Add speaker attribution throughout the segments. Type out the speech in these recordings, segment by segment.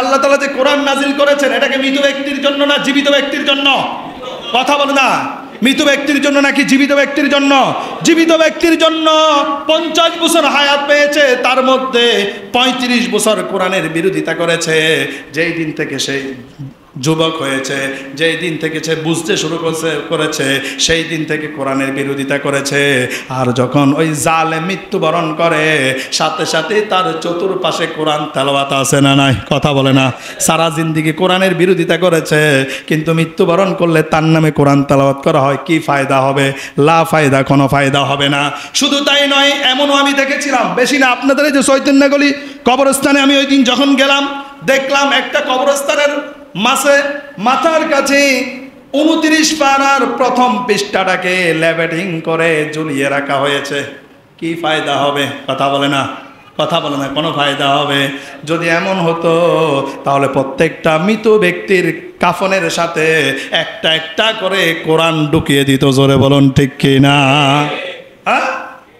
Speaker 1: আল্লাহ তাআলা যে কোরআন নাজিল করেছেন এটা কি মৃত ব্যক্তির জন্য না জীবিত ব্যক্তির জন্য? কথা বলে না। মৃত ব্যক্তির জন্য নাকি জীবিত ব্যক্তির জন্য? জীবিত ব্যক্তির জন্য। 50 বছর হায়াত পেয়েছে, তার মধ্যে 35 বছর কোরআনের বিরোধিতা করেছে। যেই দিন থেকে সে যুবক হয়েছে, যেই দিন থেকে সে বুঝতে শুরু করেছে সেই দিন থেকে কোরআনের বিরোধিতা করেছে। আর যখন ওই জালেম মৃত্যুবরণ করে সাথে সাথে তার চতুর্পাশে কোরআন তেলাওয়াত আছে না নাই? কথা বলে না। সারা জিন্দেগি কোরআনের বিরোধিতা করেছে, কিন্তু মৃত্যুবরণ করলে তার নামে কোরআন তেলাওয়াত করা হয়, কি ফায়দা হবে? লা ফায়দা, কোনো ফায়দা হবে না। শুধু তাই নয়, এমনও আমি দেখেছিলাম, বেশি না, আপনাদের এই যে চৈতন্যগলি কবরস্থানে আমি ওই দিন যখন গেলাম দেখলাম একটা কবরস্থানের মাথার কাছে 29 পারার প্রথম পৃষ্ঠাটাকে লেবেটিং করে ঝুলিয়ে রাখা হয়েছে। কি ফায়দা হবে? কথা বলে না। কথা বলে না, কোনো ফায়দা হবে? যদি এমন হতো তাহলে প্রত্যেকটা মৃত ব্যক্তির কাফনের সাথে একটা একটা করে কোরআন ঢুকিয়ে দিত। জোরে বলুন ঠিক কি না? হ্যাঁ,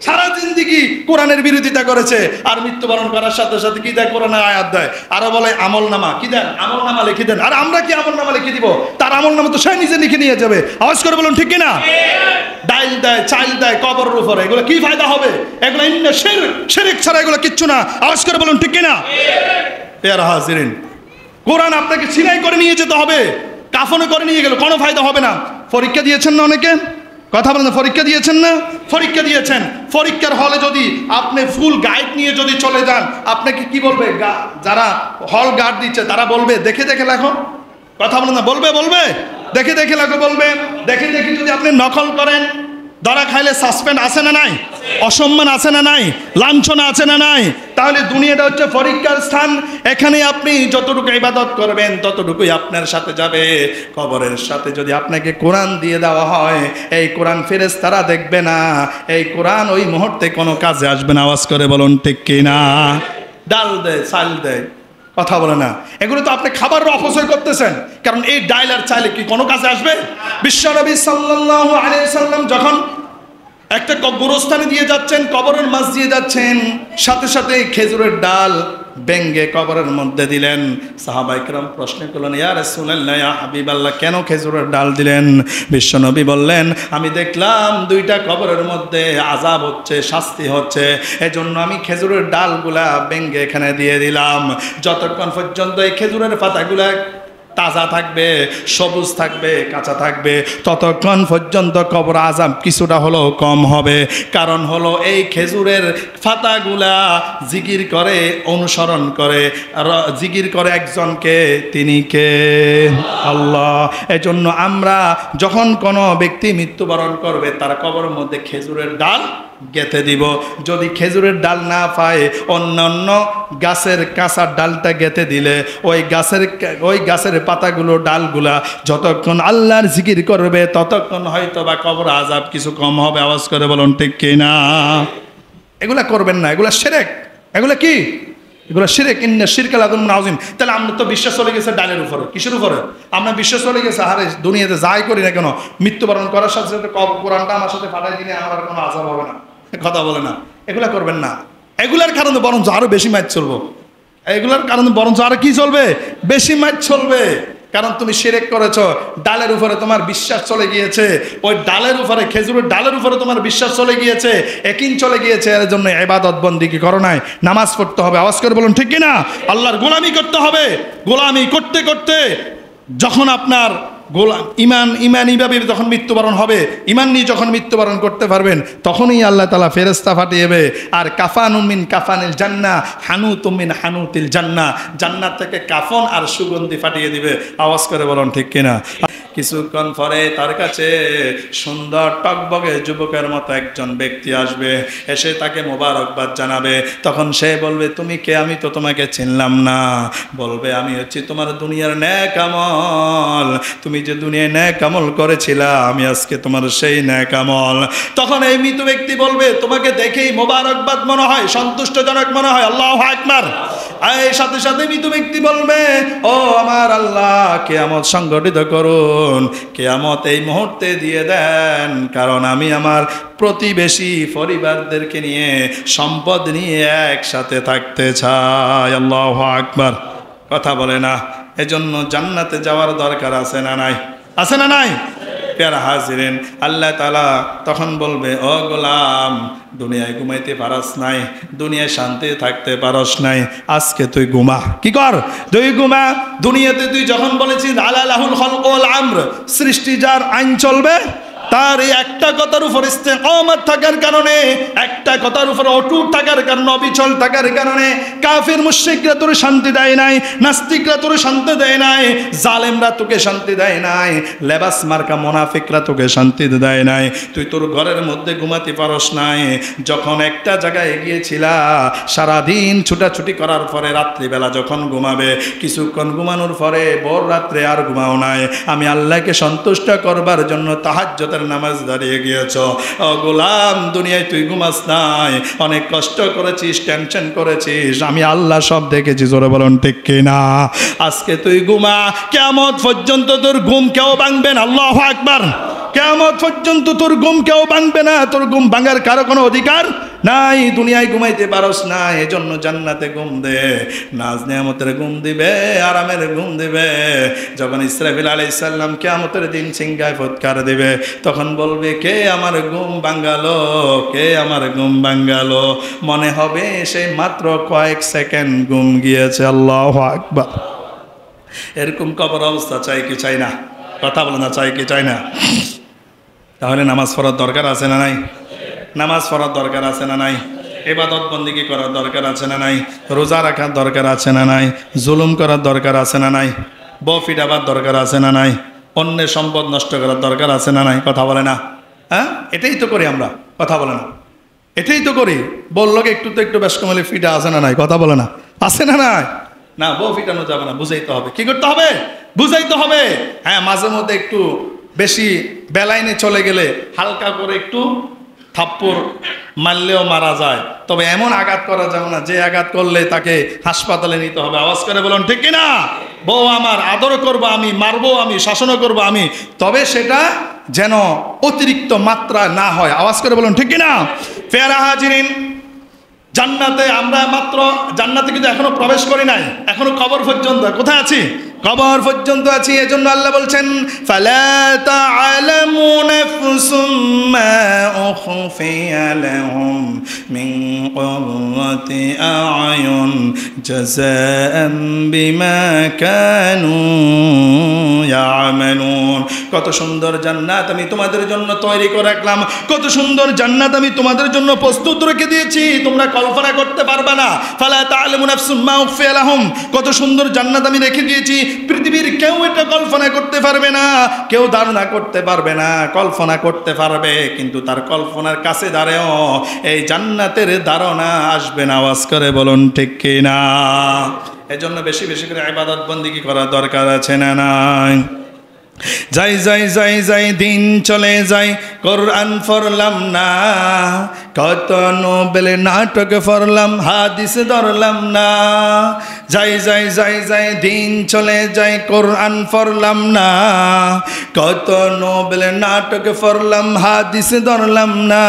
Speaker 1: সারা জিন্দেগি কোরআনের বিরোধিতা করেছে, আর মৃত্যুবরণ করার সাথে সাথে কি দেয়? কোরআনের আয়াত দেয়, আরো বলে আমল নামা। কি দেন? আমল নামা লিখে দেন। আর আমরা কি আমল নামা লিখে দিব? তার আমল নামা তো সে নিজে লিখে নিয়ে যাবে। আওয়াজ করে বলুন ঠিক কিনা? ডাইল দেয়, চাইল দেয় কবরের উপরে, এগুলো কি ফায়দা হবে? এগুলো শিরক ছাড়া এগুলো কিচ্ছু না। আওয়াজ করে বলুন ঠিক কিনা? পেয়ারা হাজিরিন, কোরআন আপনাকে ছিনাই করে নিয়ে যেতে হবে, কাফনে করে নিয়ে গেল, কোনো ফায়দা হবে না। পরীক্ষা দিয়েছেন না অনেকে? কথা বলেন, পরীক্ষা দিয়েছেন না? পরীক্ষা দিয়েছেন। পরীক্ষার হলে যদি আপনি ফুল গাইড নিয়ে যদি চলে যান, আপনাকে কি বলবে? যারা হল গার্ড দিচ্ছে তারা বলবে দেখে দেখে লেখো। কথা বলেন না? বলবে দেখে দেখে লেখো বলবে। দেখে দেখে যদি আপনি নকল করেন, ধরা খাইলে সাসপেন্ড আছে না নাই? অসম্মান আছে না নাই? লাঞ্ছনা আছে না নাই? তাহলে দুনিয়াটা হচ্ছে পরীক্ষার স্থান। এখানে আপনি যতটুকু ইবাদত করবেন ততটুকুই আপনার সাথে যাবে। কবরের সাথে যদি আপনাকে কোরআন দিয়ে দেওয়া হয়, এই কোরআন ফেরেশতারা দেখবে না, এই কোরআন ওই মুহূর্তে কোনো কাজে আসবে না। আওয়াজ করে বলুন ঠিক কি না? ডাল দেয়, চাল দেয়, কথা বলে না। এগুলো তো আপনি খাবারের অপচয় করতেছেন, কারণ এই ডাল আর চাইলে কি কোনো কাজে আসবে? বিশ্বনবী সাল্লাল্লাহু আলাইহি সাল্লাম যখন একটা গোরস্থানে দিয়ে যাচ্ছেন, কবরের মাছ দিয়ে যাচ্ছেন, সাথে সাথে খেজুরের ডাল ভেঙ্গে কবরের মধ্যে দিলেন। সাহাবায়ে কেরাম প্রশ্ন করলেন, ইয়া রাসূলুল্লাহ, ইয়া হাবিবাল্লাহ, কেন খেজুরের ডাল দিলেন? বিশ্বনবী বললেন, আমি দেখলাম দুইটা কবরের মধ্যে আযাব হচ্ছে, শাস্তি হচ্ছে, এজন্য আমি খেজুরের ডালগুলা ভেঙ্গে এখানে দিয়ে দিলাম। যতক্ষণ পর্যন্ত এই খেজুরের পাতাগুলা তাজা থাকবে, সবুজ থাকবে, কাঁচা থাকবে, ততক্ষণ পর্যন্ত কবর আযাব কিছুটা হলেও কম হবে। কারণ হলো এই খেজুরের পাতাগুলা জিকির করে, অনুসরণ করে, আর জিকির করে একজনকে, তিনি কে? আল্লাহ। এজন্য আমরা যখন কোনো ব্যক্তি মৃত্যুবরণ করবে তার কবরের মধ্যে খেজুরের ডাল গেঁথে দিব। যদি খেজুরের ডাল না পায়, অন্যান্য গাছের কাঁচা ডালটা গেঁথে দিলে ওই গাছের পাতাগুলো, ডালগুলা যতক্ষণ আল্লাহর জিকির করবে ততক্ষণ হয়তো বা কবর আযাব কিছু কম হবে। আওয়াজ করে বলুন ঠিক কি না? এগুলা করবেন না, এগুলা শিরক। এগুলা কি? এগুলো শিরক। ইন্না শিরকা লাযুলমুন আযীম। তাহলে আমরা তো বিশ্বাস চলে গেছে ডালের উপরে। কিসের উপরে? আমরা বিশ্বাস চলে গেছে, আরে দুনিয়াতে যাই করি না কেন, মৃত্যুবরণ করার সাথে সাথে কোরআনটা আমার সাথে পাঠাই দিলে আমার আর কোনো আযাব হবে না। কথা বলে না। এগুলা করবেন না। এগুলার কারণে বরঞ্চ আরো বেশি মাইর চলবো। এগুলার কারণে বরঞ্চ আরো কি চলবে? বেশি মাইর চলবে। কারণ তুমি শিরক করেছ, ডালের উপরে তোমার বিশ্বাস চলে গিয়েছে, ওই ডালের উপরে, খেজুরের ডালের উপরে তোমার বিশ্বাস চলে গিয়েছে, একিন চলে গিয়েছে। এর জন্য ইবাদত বন্দেগী করো নাই, নামাজ পড়তে হবে। আওয়াজ করে বলুন ঠিক কিনা? আল্লাহর গোলামি করতে হবে। গোলামি করতে করতে যখন আপনার ইমানিভাবে যখন মৃত্যুবরণ হবে, ইমান নিয়ে যখন মৃত্যুবরণ করতে পারবেন, তখনই আল্লাহ তাআলা ফেরেশতা পাঠিয়েবে। আর কাফানুম মিন কাফানিল জান্নাহ, হানুতুম মিন হানুতিল জান্নাহ, জান্নাত থেকে কাফন আর সুগন্ধি পাঠিয়ে দিবে। আওয়াজ করে বলুন ঠিক কিনা? কিছুক্ষণ পরে তার কাছে সুন্দর টকবগে যুবকের মতো একজন ব্যক্তি আসবে, এসে তাকে মোবারকবাদ জানাবে। তখন সে বলবে, তুমি কে? আমি তো তোমাকে চিনলাম না। বলবে, আমি হচ্ছি তোমার দুনিয়ার নেক আমল, তুমি যে দুনিয়ায় নেক আমল করেছিলা, আমি আজকে তোমার সেই নেক আমল। তখন এই মৃত ব্যক্তি বলবে, তোমাকে দেখেই মোবারকবাদ মনে হয়, সন্তুষ্টজনক মনে হয়। আল্লাহু আকবার। এই সাথে সাথে মৃত ব্যক্তি বলবে, ও আমার আল্লাহ, কিয়ামত সংগঠিত করুন, কিয়ামত এই মুহূর্তে দিয়ে দেন, কারণ আমি আমার প্রতিবেশী পরিবারদেরকে নিয়ে, সম্পদ নিয়ে একসাথে থাকতে চাই। আল্লাহু আকবার। কথা বলে না। এজন্য জান্নাতে যাওয়ার দরকার আছে না নাই? আছে না নাই? প্যারা হাজিরেন, আল্লাহ তাআলা তখন বলবে, ও গোলাম, দুনিয়ায় ঘুমাইতে পারস নাই, দুনিয়ায় শান্তি থাকতে পারস নাই, আজকে তুই ঘুমা। কি কর? তুই ঘুমা। দুনিয়াতে তুই যখন বলেছিস আলালাহুল খালকু ওয়াল আমর, সৃষ্টি যার, আইন চলবে তার, এই একটা কথার উপর ইস্তেকামত থাকার কারণে, একটা কথার উপর অটুট থাকার কারণে, অবিচল থাকার কারণে কাফির মুশরিকরা তোর শান্তি দেয় নাই, নাস্তিকরা তোর শান্তি দেয় নাই, জালেমরা তোকে শান্তি দেয় নাই, লেবাস মার্কা মুনাফিকরা তোকে শান্তি দেয় নাই। তুই তোর ঘরের মধ্যে ঘুমাতে পারস নাই। যখন একটা জায়গায় গিয়েছিলা, সারাদিন ছুটাছুটি করার পরে রাত্রিবেলা যখন ঘুমাবে, কিছুক্ষণ ঘুমানোর পরে ভোর রাত্রে আর ঘুমাও নাই, আমি আল্লাহকে সন্তুষ্ট করবার জন্য তাহাজ্জুদের নামাজ দাঁড়িয়ে গিয়েছ। ও গোলাম, দুনিয়ায় তুই ঘুমাস নাই, অনেক কষ্ট করেছিস, টেনশন করেছিস, আমি আল্লাহ সব দেখেছি। জোরে বলুন ঠিক কিনা? আজকে তুই ঘুমা, কিয়ামত পর্যন্ত তোর ঘুম কেউ ভাঙবে না। আল্লাহু আকবার। কিয়ামত পর্যন্ত তোর ঘুম কেউ ভাঙবে না, তোর ঘুম ভাঙার কারো কোনো অধিকার নাই। দুনিয়ায় ঘুমাইতে পারস না, এজন্য জান্নাতে ঘুম দে, নাজ নিয়ামতের ঘুম দিবে, আরামের ঘুম দিবে। যখন ইসরাফিল আলাইহিস সালাম কিয়ামতের দিন সিংহায় ফুৎকার দিবে, তখন বলবে, কে আমার ঘুম ভাঙালো, কে আমার ঘুম ভাঙালো? মনে হবে সে মাত্র কয়েক সেকেন্ড ঘুম গিয়েছে। আল্লাহু আকবার। এরকম কবর অবস্থা চাই কি চাই না? কথা বলে না, চাই কি চাই না? তাহলে নামাজ পড়ার দরকার আছে না নাই? নামাজ পড়ার দরকার আছে না নাই? ইবাদত বন্দেগী করার দরকার আছে না নাই? রোজা রাখার দরকার আছে না নাই? জুলুম করার দরকার আছে না নাই? বউ ফিটাবার দরকার আছে না নাই? অন্যের সম্পদ নষ্ট করার দরকার আছে না নাই? কথা বলে না? হ্যাঁ, এটাই তো করি আমরা। কথা বলে না? এটাই তো করি। বললো একটু তো একটু বেশ কমালে ফিটা আছে না নাই? কথা বলে না? আছে না নাই? না, বউ ফিটানো যাবে না, বুঝাইতে হবে। কি করতে হবে? বুঝাইতে হবে। হ্যাঁ, মাঝে মধ্যে একটু বেশি বেলাইনে চলে গেলে হালকা করে একটু থাপ্পড় মারলেও মারা যায়, তবে এমন আঘাত করা যাবে না যে আঘাত করলে তাকে হাসপাতালে নিতে হবে। আওয়াজ করে বলুন ঠিক কিনা? বউ আমার, আদর করবো আমি, মারবো আমি, শাসনও করবো আমি, তবে সেটা যেন অতিরিক্ত মাত্রা না হয়। আওয়াজ করে বলুন ঠিক কিনা? পেয়ারা হাজিরিন, জান্নাতে আমরা মাত্র, জান্নাতে কিন্তু এখনো প্রবেশ করি নাই, এখনো কবর পর্যন্ত। কোথায় আছি? কবর পর্যন্ত আছি। এজন্য আল্লাহ বলছেন, ফালা তা'লামু নাফসুম মা উখফিয়া লাহুম মিন কুররাতি আ'য়ুন জাযাআন বিমা কানু ইয়া'মালুন। কত সুন্দর জান্নাত আমি তোমাদের জন্য তৈরি করে রাখলাম, কত সুন্দর জান্নাত আমি তোমাদের জন্য প্রস্তুত রেখে দিয়েছি, তোমরা কল্পনা করতে পারবে না। ফালা তা'লামু নাফসুম মা উখফিয়া লাহুম, কত সুন্দর জান্নাত আমি রেখে দিয়েছি, পৃথিবীর কেউ এটা কল্পনা করতে পারবে না, কেউ ধারণা করতে পারবে না। কল্পনা করতে পারবে, কিন্তু তার কল্পনার কাছে দাঁড়েও এই জান্নাতের ধারণা আসবে না। আওয়াজ করে বলুন ঠিক কিনা? এজন্য বেশি বেশি করে ইবাদত বন্দেগী করা দরকার আছে না নাই? যাই যাই যাই যাই দিন চলে যাই, কোরআন পড়লাম না, কত নোবেল নাটক পড়লাম, হাদিস ধরলাম না। যাই যাই যাই যাই দিন চলে যাই, কোরআন পড়লাম না, কত নোবেল নাটক পড়লাম, হাদিস ধরলাম না।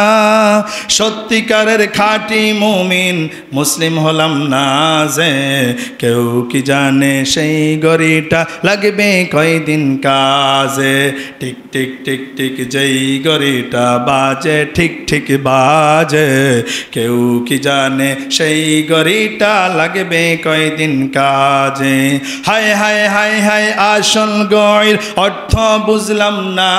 Speaker 1: সত্যিকারের খাঁটি মুমিন মুসলিম হলাম না যে, কেউ কি জানে সেই গড়িটা লাগবে কয়দিন কাজে। টিক টিক টিক টিক যেই গড়িটা বাজে, ঠিক ঠিক বাজে, কেউ কি জানে সেই গড়িটা লাগবে কয়দিন কাজে। হায় হায় হায় হায় আসল গড়ির অর্থ বুঝলাম না,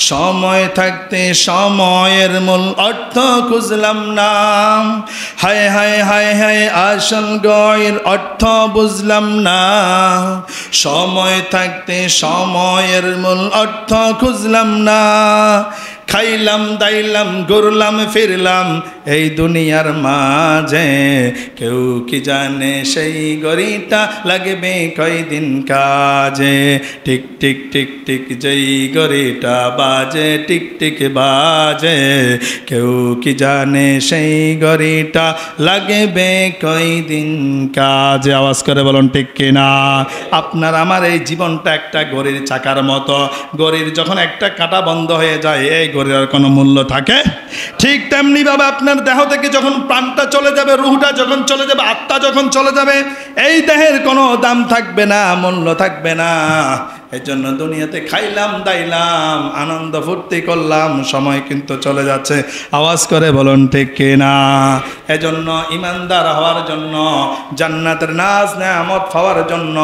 Speaker 1: সময় থাকতে সময়ের মূল অর্থ খুঁজলাম না। হায় হায় হায় হায় আসল গড়ির অর্থ বুঝলাম না, সময় থাকতে সময়ের মূল অর্থ খুঁজলাম না। খাইলাম দাইলাম ঘুরলাম ফিরলাম এই দুনিয়ার মাঝে, কেউ কি জানে সেই গড়িটা লাগবে কয়দিন কাজে। টিক টিক টিক টিক যেই গড়িটা বাজে, টিক টিক বাজে, কেউ কি জানে সেই গড়িটা লাগবে কয়দিন কাজে। আওয়াজ করে বলুন ঠিক কিনা? আপনার আমার এই জীবনটা একটা ঘড়ির চাকার মতো। ঘড়ির যখন একটা কাঁটা বন্ধ হয়ে যায়, এই করার কোনো মূল্য থাকে? ঠিক তেমনি ভাবে আপনার দেহ থেকে যখন প্রাণটা চলে যাবে, রুহটা যখন চলে যাবে, আত্মা যখন চলে যাবে, এই দেহের কোনো দাম থাকবে না, মূল্য থাকবে না। এই জন্য দুনিয়াতে খাইলাম দাইলাম, আনন্দ ফুর্তি করলাম, সময় কিন্তু চলে যাচ্ছে। আওয়াজ করে বলুন ঠিক কিনা? এজন্য ইমানদার হওয়ার জন্য, জান্নাতের নাজ নেয়ামত পাওয়ার জন্য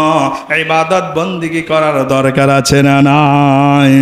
Speaker 1: ইবাদত বন্দেগী করার দরকার আছে না নাই?